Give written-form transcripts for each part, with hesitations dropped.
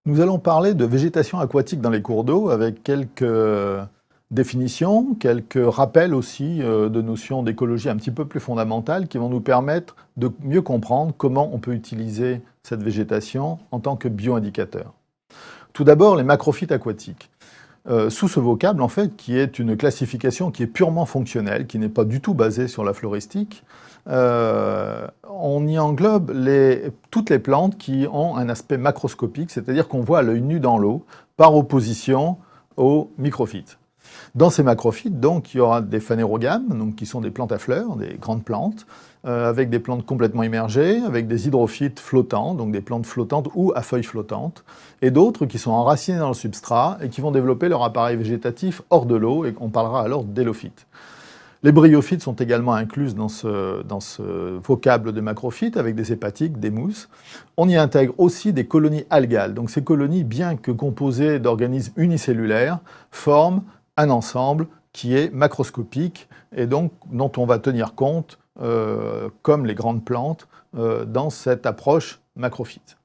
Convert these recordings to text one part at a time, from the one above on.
Nous allons parler de végétation aquatique dans les cours d'eau avec quelques définitions, quelques rappels aussi de notions d'écologie un petit peu plus fondamentales qui vont nous permettre de mieux comprendre comment on peut utiliser cette végétation en tant que bioindicateur. Tout d'abord, les macrophytes aquatiques. Sous ce vocable, en fait, qui est une classification qui est purement fonctionnelle, qui n'est pas du tout basée sur la floristique, on y englobe toutes les plantes qui ont un aspect macroscopique, c'est-à-dire qu'on voit à l'œil nu dans l'eau, par opposition aux microphytes. Dans ces macrophytes, donc, il y aura des phanérogames, donc, qui sont des plantes à fleurs, des grandes plantes, avec des plantes complètement immergées, avec des hydrophytes flottants, donc des plantes flottantes ou à feuilles flottantes, et d'autres qui sont enracinées dans le substrat et qui vont développer leur appareil végétatif hors de l'eau, et on parlera alors d'hélophytes. Les bryophytes sont également incluses dans ce vocable de macrophytes, avec des hépatiques, des mousses. On y intègre aussi des colonies algales. Donc ces colonies, bien que composées d'organismes unicellulaires, forment un ensemble qui est macroscopique et donc dont on va tenir compte, comme les grandes plantes, dans cette approche macrophyte.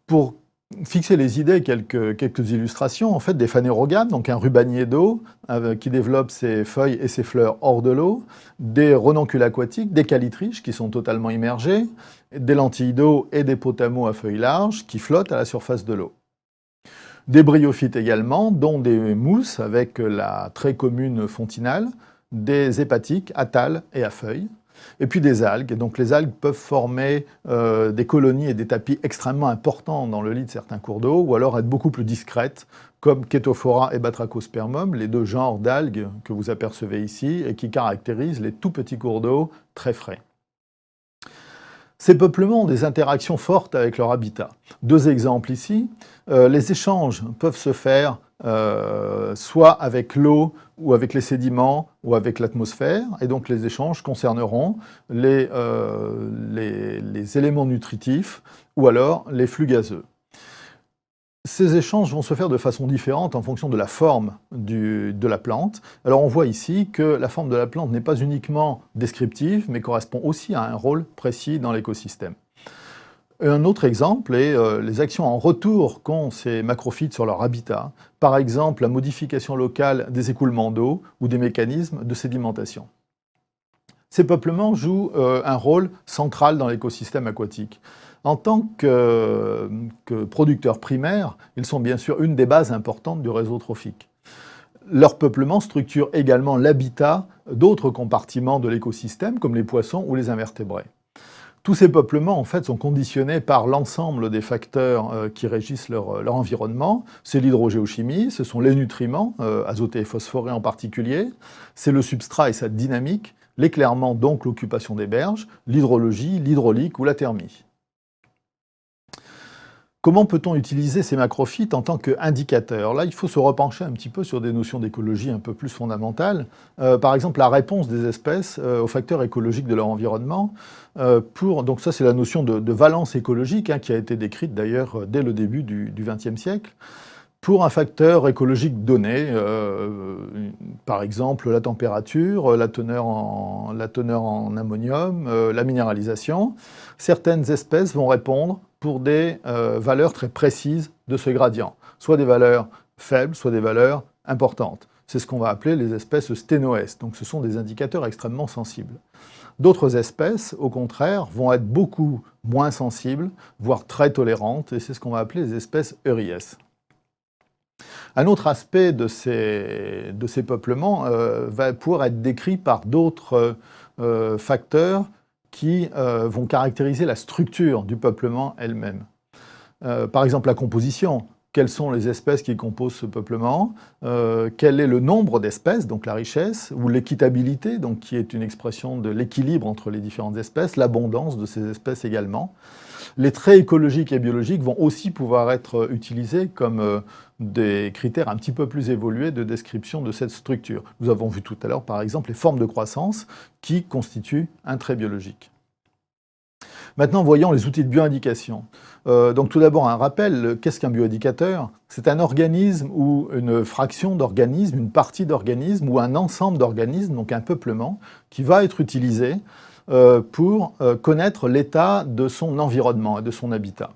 Pour fixer les idées, quelques illustrations, en fait, des phanérogames, donc un rubanier d'eau qui développe ses feuilles et ses fleurs hors de l'eau, des renoncules aquatiques, des calitriches qui sont totalement immergées, des lentilles d'eau et des potamos à feuilles larges qui flottent à la surface de l'eau. Des bryophytes également, dont des mousses avec la très commune fontinale, des hépatiques à tales et à feuilles, et puis des algues. Et donc les algues peuvent former des colonies et des tapis extrêmement importants dans le lit de certains cours d'eau, ou alors être beaucoup plus discrètes, comme Chaetophora et Batrachospermum, les deux genres d'algues que vous apercevez ici, et qui caractérisent les tout petits cours d'eau très frais. Ces peuplements ont des interactions fortes avec leur habitat. Deux exemples ici. Les échanges peuvent se faire soit avec l'eau ou avec les sédiments ou avec l'atmosphère, et donc les échanges concerneront les éléments nutritifs ou alors les flux gazeux. Ces échanges vont se faire de façon différente en fonction de la forme de la plante. Alors on voit ici que la forme de la plante n'est pas uniquement descriptive, mais correspond aussi à un rôle précis dans l'écosystème. Un autre exemple est les actions en retour qu'ont ces macrophytes sur leur habitat, par exemple la modification locale des écoulements d'eau ou des mécanismes de sédimentation. Ces peuplements jouent un rôle central dans l'écosystème aquatique. En tant que producteurs primaires, ils sont bien sûr une des bases importantes du réseau trophique. Leur peuplement structure également l'habitat d'autres compartiments de l'écosystème, comme les poissons ou les invertébrés. Tous ces peuplements, en fait, sont conditionnés par l'ensemble des facteurs qui régissent leur environnement. C'est l'hydrogéochimie, ce sont les nutriments, azotés et phosphorés en particulier, c'est le substrat et sa dynamique, l'éclairement, donc l'occupation des berges, l'hydrologie, l'hydraulique ou la thermie. Comment peut-on utiliser ces macrophytes en tant qu'indicateurs? Là, il faut se repencher un petit peu sur des notions d'écologie un peu plus fondamentales. Par exemple, la réponse des espèces aux facteurs écologiques de leur environnement. Donc ça, c'est la notion de valence écologique, qui a été décrite d'ailleurs dès le début du XXe siècle. Pour un facteur écologique donné, par exemple la température, la teneur en ammonium, la minéralisation, certaines espèces vont répondre pour des valeurs très précises de ce gradient, soit des valeurs faibles, soit des valeurs importantes. C'est ce qu'on va appeler les espèces sténoès, donc ce sont des indicateurs extrêmement sensibles. D'autres espèces, au contraire, vont être beaucoup moins sensibles, voire très tolérantes, et c'est ce qu'on va appeler les espèces ERIS. Un autre aspect de ces peuplements va pouvoir être décrit par d'autres facteurs qui vont caractériser la structure du peuplement elle-même. Par exemple, la composition. Quelles sont les espèces qui composent ce peuplement? Quel est le nombre d'espèces, donc la richesse, ou l'équitabilité, donc qui est une expression de l'équilibre entre les différentes espèces, l'abondance de ces espèces également. Les traits écologiques et biologiques vont aussi pouvoir être utilisés comme des critères un petit peu plus évolués de description de cette structure. Nous avons vu tout à l'heure, par exemple, les formes de croissance qui constituent un trait biologique. Maintenant, voyons les outils de bioindication. Donc tout d'abord, un rappel, qu'est-ce qu'un bioindicateur? C'est un organisme ou une fraction d'organisme, une partie d'organisme ou un ensemble d'organismes, donc un peuplement, qui va être utilisé pour connaître l'état de son environnement et de son habitat.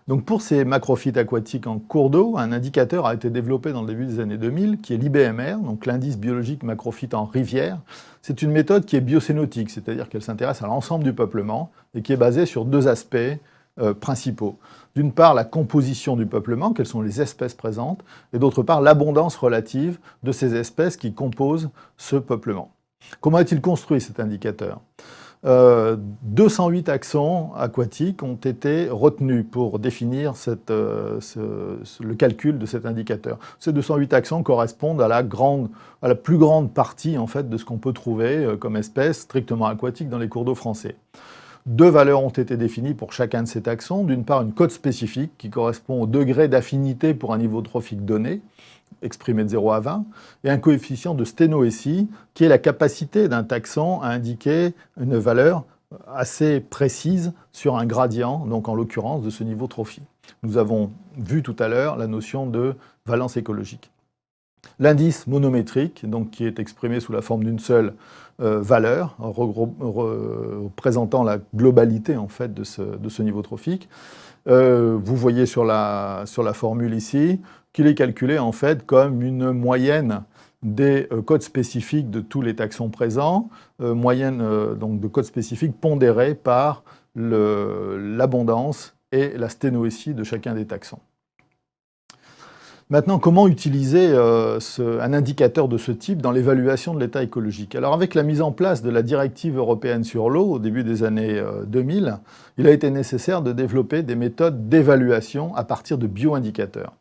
Donc pour ces macrophytes aquatiques en cours d'eau, un indicateur a été développé dans le début des années 2000, qui est l'IBMR, donc l'indice biologique macrophyte en rivière. C'est une méthode qui est biocénotique, c'est-à-dire qu'elle s'intéresse à l'ensemble du peuplement et qui est basée sur deux aspects principaux. D'une part, la composition du peuplement, quelles sont les espèces présentes, et d'autre part, l'abondance relative de ces espèces qui composent ce peuplement. Comment est-il construit cet indicateur ? 208 taxons aquatiques ont été retenus pour définir le calcul de cet indicateur. Ces 208 taxons correspondent à la plus grande partie en fait, de ce qu'on peut trouver comme espèces strictement aquatiques dans les cours d'eau français. Deux valeurs ont été définies pour chacun de ces taxons. D'une part, une cote spécifique qui correspond au degré d'affinité pour un niveau trophique donné, exprimé de 0 à 20, et un coefficient de sténoétie, qui est la capacité d'un taxon à indiquer une valeur assez précise sur un gradient, donc en l'occurrence de ce niveau trophique. Nous avons vu tout à l'heure la notion de valence écologique. L'indice monométrique, donc, qui est exprimé sous la forme d'une seule valeur, représentant la globalité en fait, de ce niveau trophique. Vous voyez sur la formule ici qu'il est calculé en fait comme une moyenne des codes spécifiques de tous les taxons présents, moyenne donc de codes spécifiques pondérés par l'abondance et la sténoétie de chacun des taxons. Maintenant, comment utiliser un indicateur de ce type dans l'évaluation de l'état écologique? Alors, avec la mise en place de la directive européenne sur l'eau au début des années 2000, il a été nécessaire de développer des méthodes d'évaluation à partir de bioindicateurs.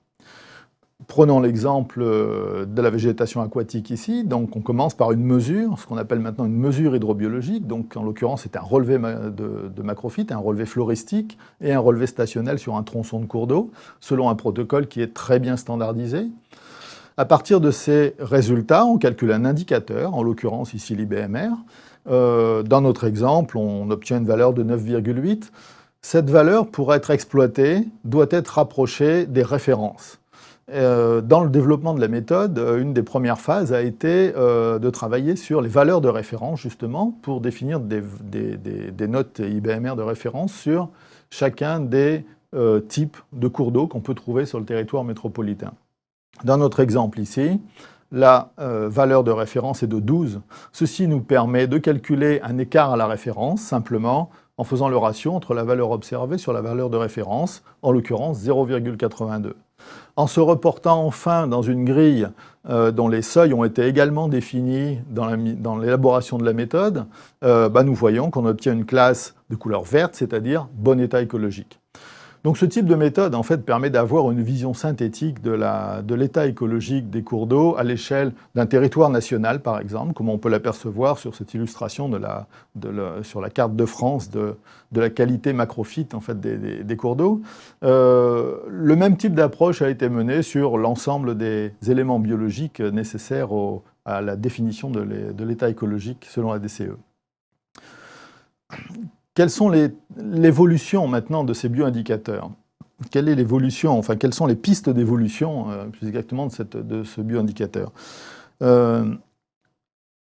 Prenons l'exemple de la végétation aquatique ici. Donc, on commence par une mesure, ce qu'on appelle maintenant une mesure hydrobiologique. Donc, en l'occurrence, c'est un relevé de macrophytes, un relevé floristique et un relevé stationnel sur un tronçon de cours d'eau, selon un protocole qui est très bien standardisé. À partir de ces résultats, on calcule un indicateur, en l'occurrence ici l'IBMR. Dans notre exemple, on obtient une valeur de 9,8. Cette valeur, pour être exploitée, doit être rapprochée des références. Dans le développement de la méthode, une des premières phases a été de travailler sur les valeurs de référence, justement, pour définir des notes IBMR de référence sur chacun des types de cours d'eau qu'on peut trouver sur le territoire métropolitain. Dans notre exemple ici, la valeur de référence est de 12. Ceci nous permet de calculer un écart à la référence, simplement en faisant le ratio entre la valeur observée sur la valeur de référence, en l'occurrence 0,82. En se reportant enfin dans une grille dont les seuils ont été également définis dans l'élaboration de la méthode, nous voyons qu'on obtient une classe de couleur verte, c'est-à-dire bon état écologique. Donc ce type de méthode en fait, permet d'avoir une vision synthétique de l'état écologique des cours d'eau à l'échelle d'un territoire national, par exemple, comme on peut l'apercevoir sur cette illustration sur la carte de France de la qualité macrophyte en fait, des cours d'eau. Le même type d'approche a été menée sur l'ensemble des éléments biologiques nécessaires à la définition de l'état écologique selon la DCE. Quelles sont l'évolution maintenant de ces bioindicateurs? Quelle est l'évolution, enfin quelles sont les pistes d'évolution plus exactement de ce bioindicateur?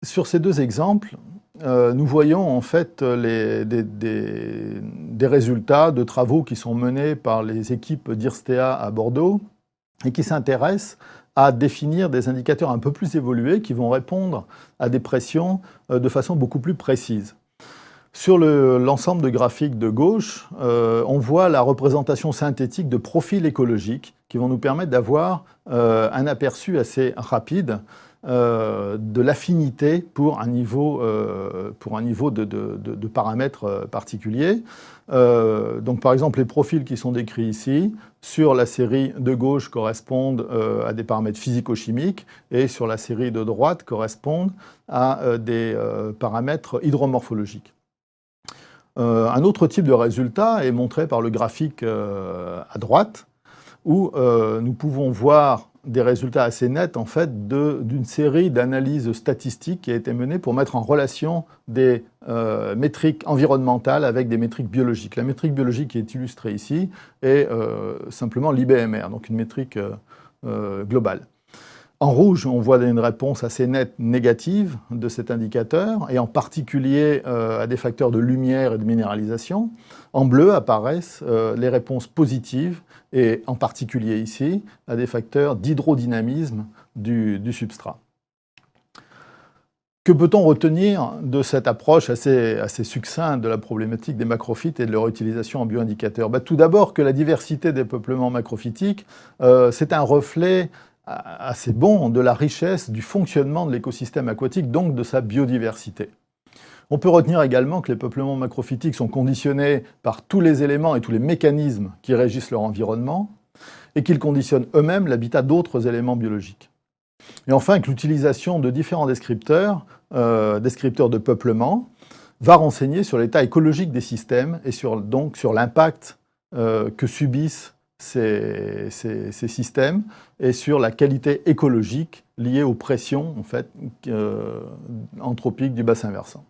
Sur ces deux exemples, nous voyons en fait des résultats de travaux qui sont menés par les équipes d'IRSTEA à Bordeaux et qui s'intéressent à définir des indicateurs un peu plus évolués qui vont répondre à des pressions de façon beaucoup plus précise. Sur l'ensemble de graphiques de gauche, on voit la représentation synthétique de profils écologiques qui vont nous permettre d'avoir un aperçu assez rapide de l'affinité pour un niveau de paramètres particuliers. Donc par exemple, les profils qui sont décrits ici, sur la série de gauche correspondent à des paramètres physico-chimiques et sur la série de droite correspondent à des paramètres hydromorphologiques. Un autre type de résultat est montré par le graphique à droite, où nous pouvons voir des résultats assez nets en fait, d'une série d'analyses statistiques qui a été menée pour mettre en relation des métriques environnementales avec des métriques biologiques. La métrique biologique qui est illustrée ici est simplement l'IBMR, donc une métrique globale. En rouge, on voit une réponse assez nette négative de cet indicateur, et en particulier à des facteurs de lumière et de minéralisation. En bleu apparaissent les réponses positives, et en particulier ici, à des facteurs d'hydrodynamisme du substrat. Que peut-on retenir de cette approche assez succincte de la problématique des macrophytes et de leur utilisation en bioindicateur? Tout d'abord que la diversité des peuplements macrophytiques, c'est un reflet assez bon de la richesse du fonctionnement de l'écosystème aquatique, donc de sa biodiversité. On peut retenir également que les peuplements macrophytiques sont conditionnés par tous les éléments et tous les mécanismes qui régissent leur environnement, et qu'ils conditionnent eux-mêmes l'habitat d'autres éléments biologiques. Et enfin, que l'utilisation de différents descripteurs de peuplement, va renseigner sur l'état écologique des systèmes et donc sur l'impact que subissent ces systèmes et sur la qualité écologique liée aux pressions en fait, anthropiques du bassin versant.